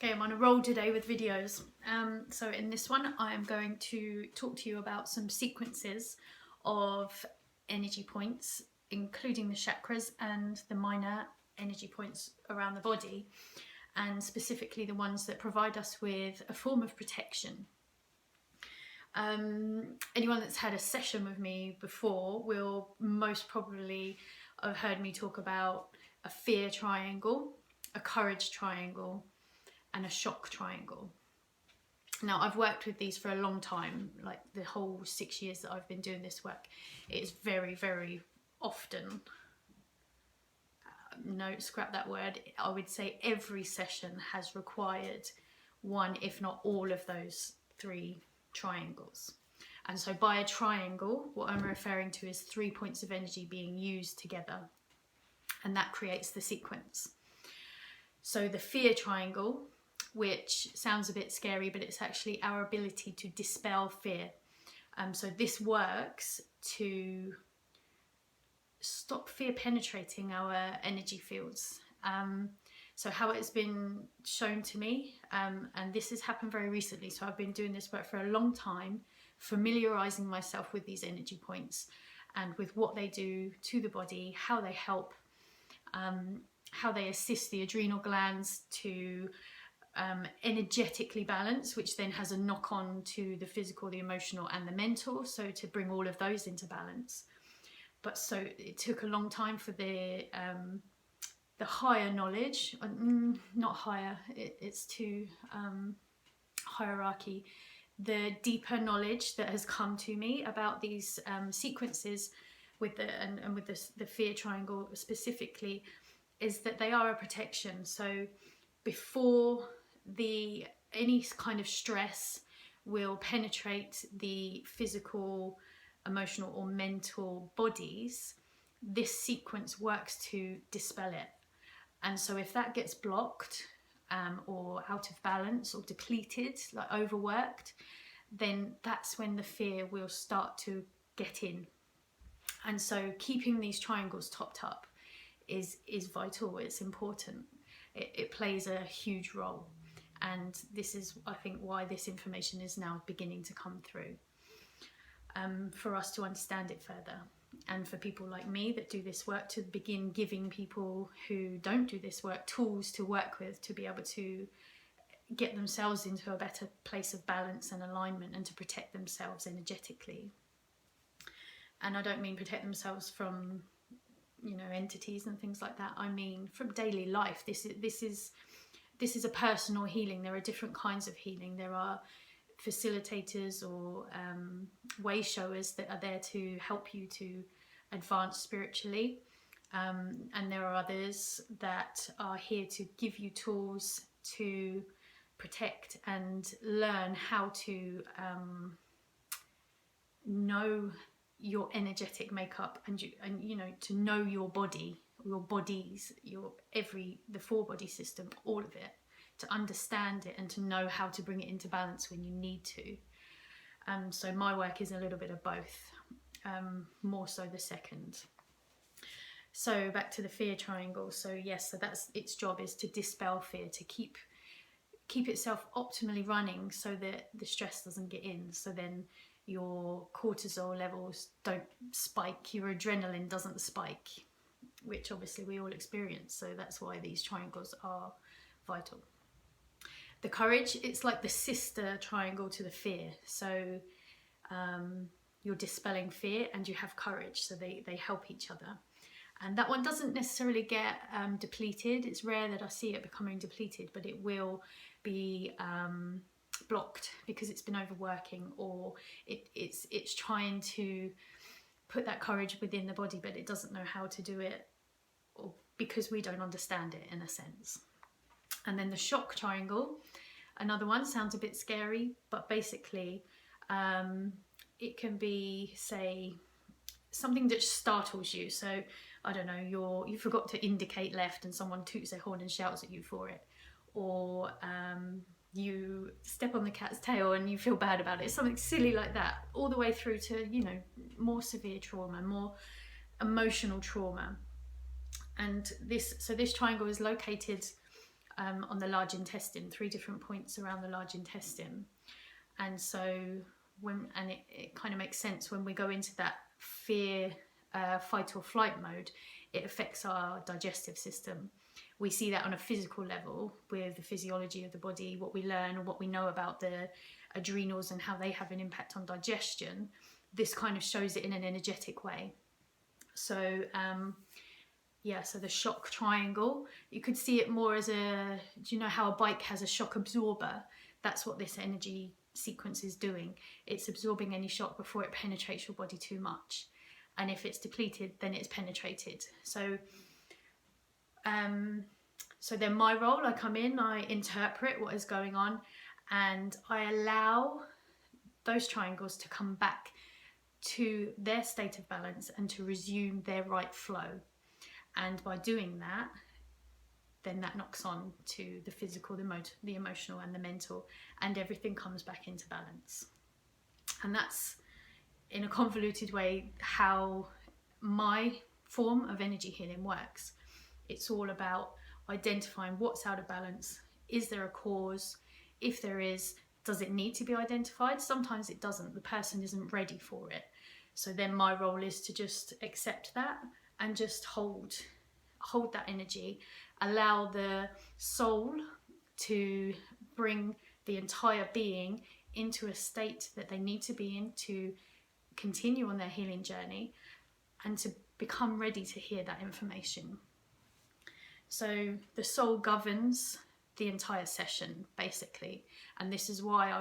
Okay, I'm on a roll today with videos. So in this one, I'm going to talk to you about some sequences of energy points, including the chakras and the minor energy points around the body, and specifically the ones that provide us with a form of protection. Anyone that's had a session with me before will most probably have heard me talk about a fear triangle, a courage triangle, and a shock triangle. Now, I've worked with these for a long time, like the whole 6 years that I've been doing this work. It's very, very often, no, scrap that word, I would say every session has required one, if not all of those three triangles. And so by a triangle, what I'm referring to is 3 points of energy being used together, and that creates the sequence. So the fear triangle, which sounds a bit scary, but it's actually our ability to dispel fear. So this works to stop fear penetrating our energy fields. So how it's been shown to me, and this has happened very recently, so I've been doing this work for a long time, familiarizing myself with these energy points and with what they do to the body, how they help, how they assist the adrenal glands to energetically balance, which then has a knock on to the physical, the emotional and the mental, so to bring all of those into balance. But so it took a long time for the higher knowledge, not higher, it's too hierarchy, the deeper knowledge that has come to me about these sequences with the fear triangle specifically, is that they are a protection. So before any kind of stress will penetrate the physical, emotional or mental bodies, this sequence works to dispel it. And so if that gets blocked or out of balance or depleted, like overworked, then that's when the fear will start to get in. And so keeping these triangles topped up is vital, it's important. It plays a huge role. And this is, I think, why this information is now beginning to come through, for us to understand it further. And for people like me that do this work to begin giving people who don't do this work tools to work with, to be able to get themselves into a better place of balance and alignment and to protect themselves energetically. And I don't mean protect themselves from, entities and things like that. I mean from daily life. This is a personal healing. There are different kinds of healing. There are facilitators or way showers that are there to help you to advance spiritually, and there are others that are here to give you tools to protect and learn how to know your energetic makeup and to know your body, your bodies, the 4-body system, all of it, to understand it and to know how to bring it into balance when you need to. So my work is a little bit of both, more so the second. So back to the fear triangle. So yes, so that's its job, is to dispel fear, to keep itself optimally running so that the stress doesn't get in. So then your cortisol levels don't spike, your adrenaline doesn't spike, which obviously we all experience. So that's why these triangles are vital. The courage, it's like the sister triangle to the fear. So you're dispelling fear and you have courage, so they help each other. And that one doesn't necessarily get depleted. It's rare that I see it becoming depleted, but it will be blocked because it's been overworking, or it's trying to put that courage within the body, but it doesn't know how to do it, or because we don't understand it, in a sense. And then the shock triangle, another one, sounds a bit scary, but basically it can be, say, something that startles you. So I don't know, you forgot to indicate left and someone toots their horn and shouts at you for it, or you step on the cat's tail and you feel bad about it. Something silly like that, all the way through to more severe trauma, more emotional trauma. And this triangle is located on the large intestine, 3 different points around the large intestine. And so it kind of makes sense when we go into that fear, fight or flight mode, it affects our digestive system. We see that on a physical level with the physiology of the body, what we learn and what we know about the adrenals and how they have an impact on digestion. This kind of shows it in an energetic way. So so the shock triangle, you could see it more as do you know how a bike has a shock absorber? That's what this energy sequence is doing. It's absorbing any shock before it penetrates your body too much. And if it's depleted, then it's penetrated. So then my role, I come in, I interpret what is going on, and I allow those triangles to come back to their state of balance and to resume their right flow. And by doing that, then that knocks on to the physical, the emotional and the mental, and everything comes back into balance. And that's, in a convoluted way, how my form of energy healing works. It's all about identifying what's out of balance. Is there a cause? If there is, does it need to be identified? Sometimes it doesn't. The person isn't ready for it. So then my role is to just accept that and just hold that energy, allow the soul to bring the entire being into a state that they need to be in to continue on their healing journey and to become ready to hear that information. So the soul governs the entire session, basically, and this is why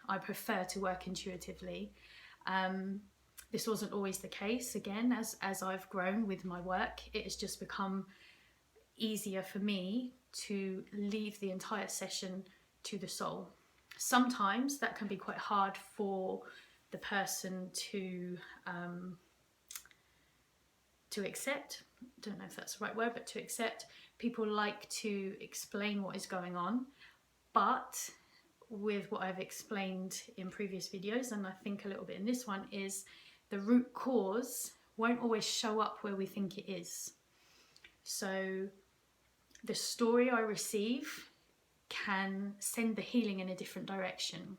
I prefer to work intuitively. This wasn't always the case. Again, as I've grown with my work, it has just become easier for me to leave the entire session to the soul. Sometimes that can be quite hard for the person to accept. I don't know if that's the right word, but to accept. People like to explain what is going on, but with what I've explained in previous videos, and I think a little bit in this one, is the root cause won't always show up where we think it is. So the story I receive can send the healing in a different direction.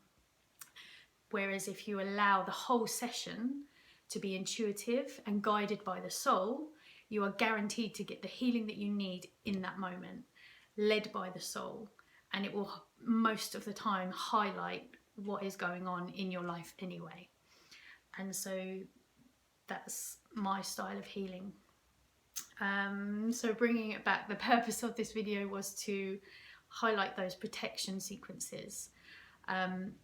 Whereas if you allow the whole session to be intuitive and guided by the soul, you are guaranteed to get the healing that you need in that moment, led by the soul. And it will most of the time highlight what is going on in your life anyway. And so that's my style of healing. So bringing it back, the purpose of this video was to highlight those protection sequences. And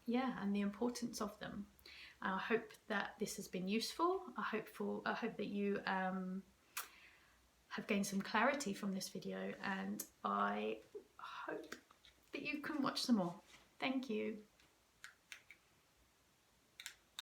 the importance of them. I hope that this has been useful. I hope that you have gained some clarity from this video, and I hope that you can watch some more. Thank you.